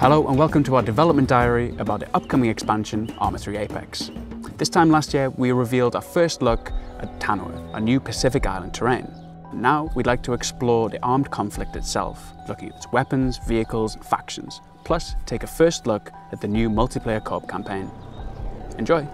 Hello and welcome to our development diary about the upcoming expansion, Arma 3 Apex. This time last year we revealed our first look at Tanoa, a new Pacific Island terrain. Now we'd like to explore the armed conflict itself, looking at its weapons, vehicles and factions, plus take a first look at the new multiplayer co-op campaign. Enjoy!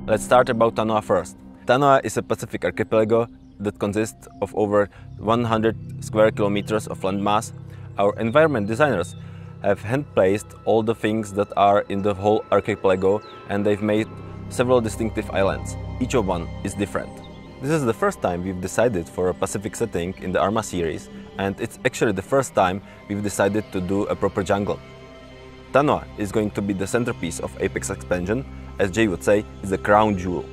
Let's start about Tanoa first. Tanoa is a Pacific archipelago that consists of over 100 square kilometers of landmass. Our environment designers have hand-placed all the things that are in the whole archipelago, and they've made several distinctive islands. Each of one is different. This is the first time we've decided for a Pacific setting in the Arma series, and it's actually the first time we've decided to do a proper jungle. Tanoa is going to be the centerpiece of Apex expansion, as Jay would say, is the crown jewel.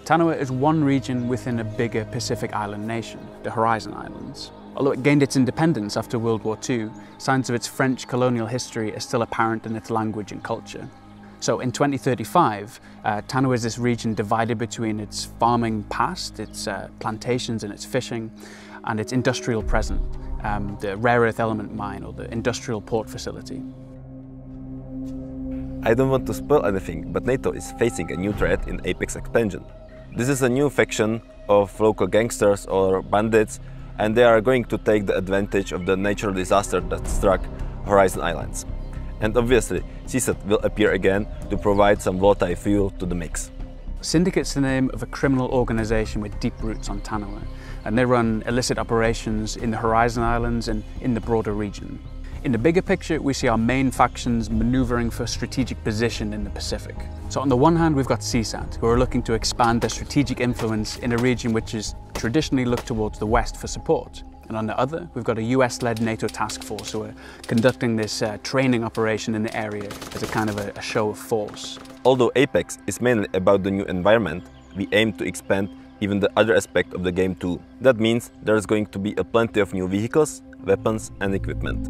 Tanoa is one region within a bigger Pacific island nation, the Horizon Islands. Although it gained its independence after World War II, signs of its French colonial history are still apparent in its language and culture. So in 2035, Tanoa is this region divided between its farming past, its plantations and its fishing, and its industrial present, the rare earth element mine or the industrial port facility. I don't want to spoil anything, but NATO is facing a new threat in Apex expansion. This is a new faction of local gangsters or bandits, and they are going to take the advantage of the natural disaster that struck Horizon Islands. And obviously, CSAT will appear again to provide some volatile fuel to the mix. Syndicate's the name of a criminal organisation with deep roots on Tanoa, and they run illicit operations in the Horizon Islands and in the broader region. In the bigger picture, we see our main factions manoeuvring for strategic position in the Pacific. So on the one hand, we've got CSAT, who are looking to expand their strategic influence in a region which is traditionally looked towards the West for support. And on the other, we've got a US-led NATO task force who are conducting this training operation in the area as a kind of a show of force. Although Apex is mainly about the new environment, we aim to expand even the other aspect of the game too. That means there's going to be plenty of new vehicles, weapons and equipment.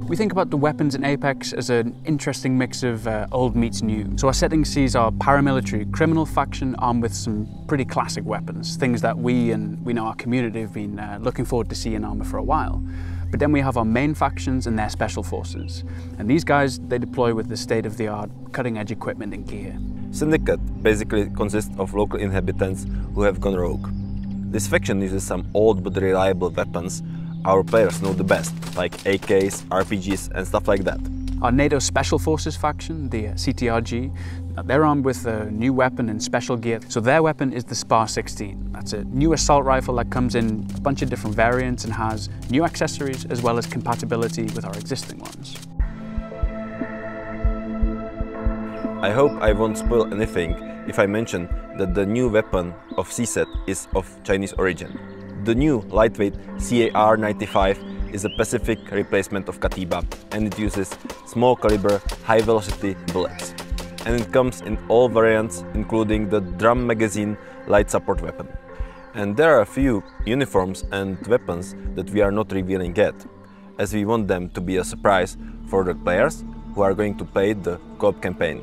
We think about the weapons in Apex as an interesting mix of old meets new. So our setting sees our paramilitary criminal faction armed with some pretty classic weapons, things that we know our community have been looking forward to see in Arma for a while. But then we have our main factions and their special forces. And these guys, they deploy with the state-of-the-art, cutting-edge equipment and gear. Syndicate basically consists of local inhabitants who have gone rogue. This faction uses some old but reliable weapons our players know the best, like AKs, RPGs and stuff like that. Our NATO Special Forces faction, the CTRG, they're armed with a new weapon and special gear. So their weapon is the SPAR 16. That's a new assault rifle that comes in a bunch of different variants and has new accessories as well as compatibility with our existing ones. I hope I won't spoil anything if I mention that the new weapon of CSAT is of Chinese origin. The new lightweight CAR-95 is a Pacific replacement of Katiba, and it uses small caliber, high velocity bullets. And it comes in all variants, including the drum magazine light support weapon. And there are a few uniforms and weapons that we are not revealing yet, as we want them to be a surprise for the players who are going to play the co-op campaign.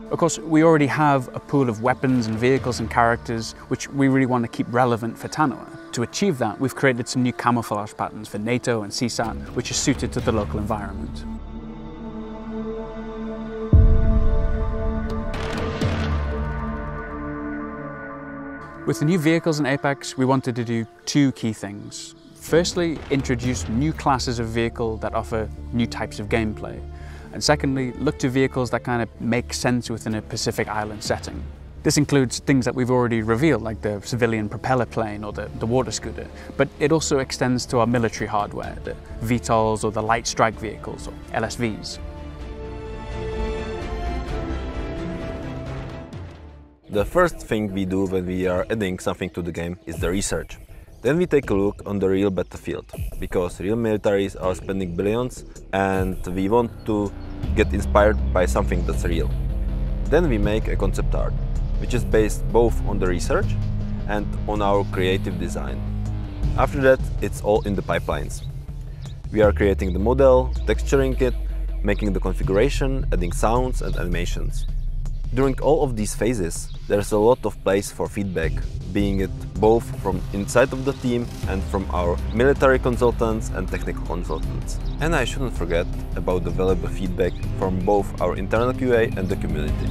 Of course, we already have a pool of weapons and vehicles and characters which we really want to keep relevant for Tanoa. To achieve that, we've created some new camouflage patterns for NATO and CSAT, which are suited to the local environment. With the new vehicles in Apex, we wanted to do two key things. Firstly, introduce new classes of vehicle that offer new types of gameplay. And secondly, look to vehicles that kind of make sense within a Pacific Island setting. This includes things that we've already revealed, like the civilian propeller plane or the water scooter, but it also extends to our military hardware, the VTOLs or the light strike vehicles, or LSVs. The first thing we do when we are adding something to the game is the research. Then we take a look on the real battlefield, because real militaries are spending billions and we want to get inspired by something that's real. Then we make a concept art, which is based both on the research and on our creative design. After that, it's all in the pipelines. We are creating the model, texturing it, making the configuration, adding sounds and animations. During all of these phases, there's a lot of place for feedback, being it both from inside of the team and from our military consultants and technical consultants. And I shouldn't forget about the valuable feedback from both our internal QA and the community.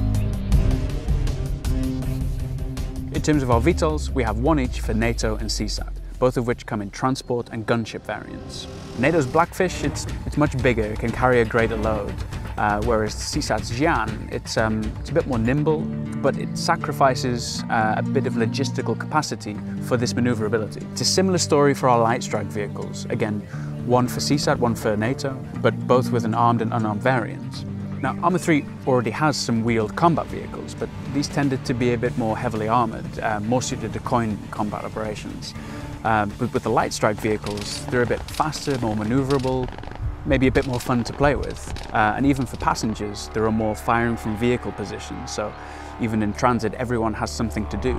In terms of our VTOLs, we have one each for NATO and CSAT, both of which come in transport and gunship variants. NATO's Blackfish, it's much bigger, it can carry a greater load, whereas CSAT's Jian, it's a bit more nimble, but it sacrifices a bit of logistical capacity for this maneuverability. It's a similar story for our light strike vehicles. Again, one for CSAT, one for NATO, but both with an armed and unarmed variant. Now, Arma 3 already has some wheeled combat vehicles, but these tended to be a bit more heavily armoured, more suited to coin combat operations. But with the light strike vehicles, they're a bit faster, more manoeuvrable, maybe a bit more fun to play with. And even for passengers, there are more firing from vehicle positions, so even in transit, everyone has something to do.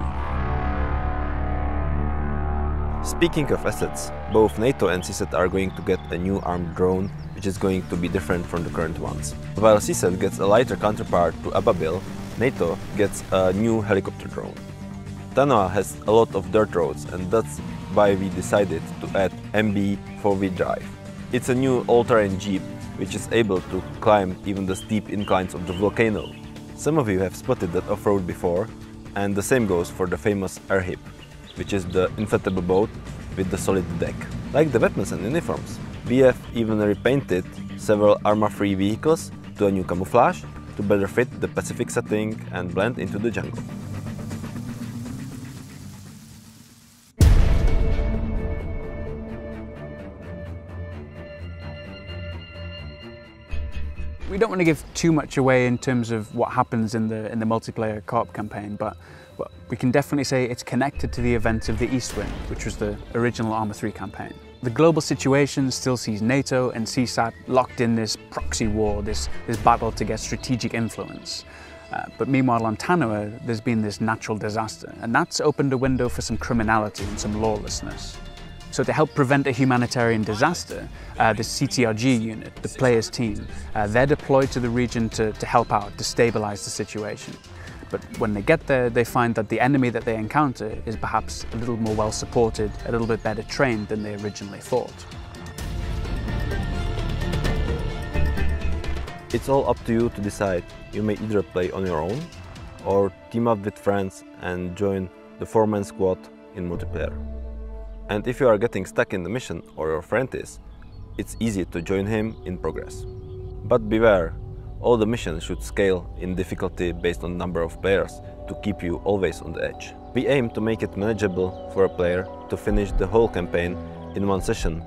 Speaking of assets, both NATO and CSAT are going to get a new armed drone, which is going to be different from the current ones. While CSAT gets a lighter counterpart to Ababil, NATO gets a new helicopter drone. Tanoa has a lot of dirt roads, and that's why we decided to add MB 4-wheel drive. It's a new all-terrain jeep, which is able to climb even the steep inclines of the volcano. Some of you have spotted that off-road before, and the same goes for the famous airhip, which is the inflatable boat with the solid deck. Like the weapons and uniforms, we have even repainted several Arma 3 vehicles to a new camouflage to better fit the Pacific setting and blend into the jungle. We don't want to give too much away in terms of what happens in the multiplayer co-op campaign, but we can definitely say it's connected to the events of the East Wind, which was the original Arma 3 campaign. The global situation still sees NATO and CSAT locked in this proxy war, this battle to get strategic influence. But meanwhile on Tanoa, there's been this natural disaster, and that's opened a window for some criminality and some lawlessness. So to help prevent a humanitarian disaster, the CTRG unit, the players team, they're deployed to the region to help out, to stabilize the situation. But when they get there, they find that the enemy that they encounter is perhaps a little more well supported, a little bit better trained than they originally thought. It's all up to you to decide. You may either play on your own or team up with friends and join the 4-man squad in multiplayer. And if you are getting stuck in the mission, or your friend is, it's easy to join him in progress. But beware, all the missions should scale in difficulty based on number of players to keep you always on the edge. We aim to make it manageable for a player to finish the whole campaign in one session,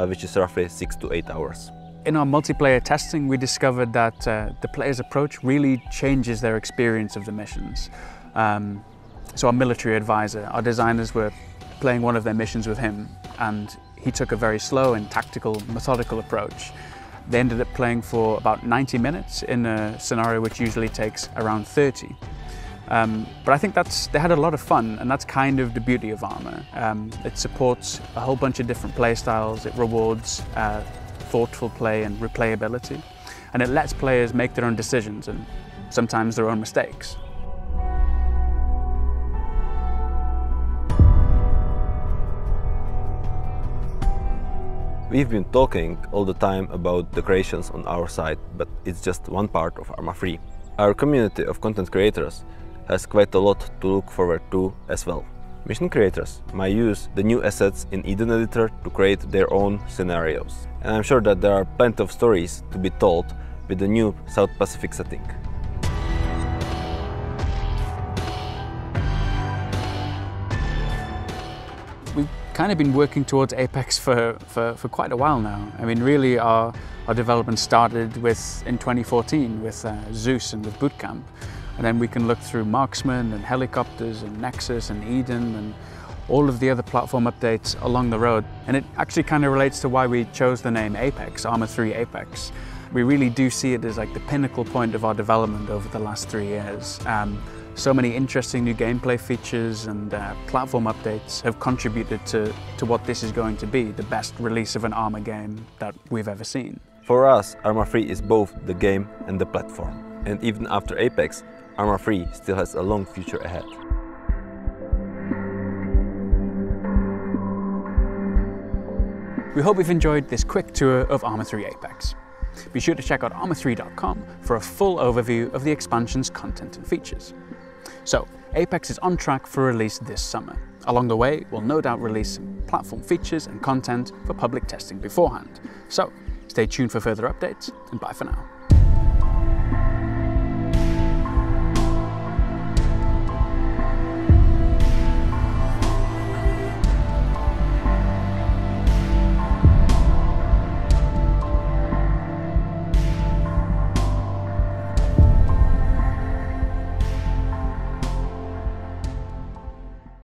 which is roughly 6 to 8 hours. In our multiplayer testing, we discovered that the player's approach really changes their experience of the missions. So our military advisor, our designers were playing one of their missions with him, and he took a very slow and tactical, methodical approach. They ended up playing for about 90 minutes in a scenario which usually takes around 30. But I think they had a lot of fun, and that's kind of the beauty of Arma. It supports a whole bunch of different play styles, it rewards thoughtful play and replayability, and it lets players make their own decisions and sometimes their own mistakes. We've been talking all the time about the creations on our side, but it's just one part of Arma 3. Our community of content creators has quite a lot to look forward to as well. Mission creators might use the new assets in Eden Editor to create their own scenarios. And I'm sure that there are plenty of stories to be told with the new South Pacific setting. We've kind of been working towards Apex for quite a while now. I mean, really our development started in 2014 with Zeus and with Bootcamp. And then we can look through Marksman and Helicopters and Nexus and Eden and all of the other platform updates along the road. And it actually kind of relates to why we chose the name Apex, Arma 3 Apex. We really do see it as like the pinnacle point of our development over the last 3 years. So many interesting new gameplay features and platform updates have contributed to what this is going to be, the best release of an Arma game that we've ever seen. For us, Arma 3 is both the game and the platform. And even after Apex, Arma 3 still has a long future ahead. We hope you've enjoyed this quick tour of Arma 3 Apex. Be sure to check out arma3.com for a full overview of the expansion's content and features. So, Apex is on track for release this summer. Along the way, we'll no doubt release some platform features and content for public testing beforehand. So, stay tuned for further updates, and bye for now.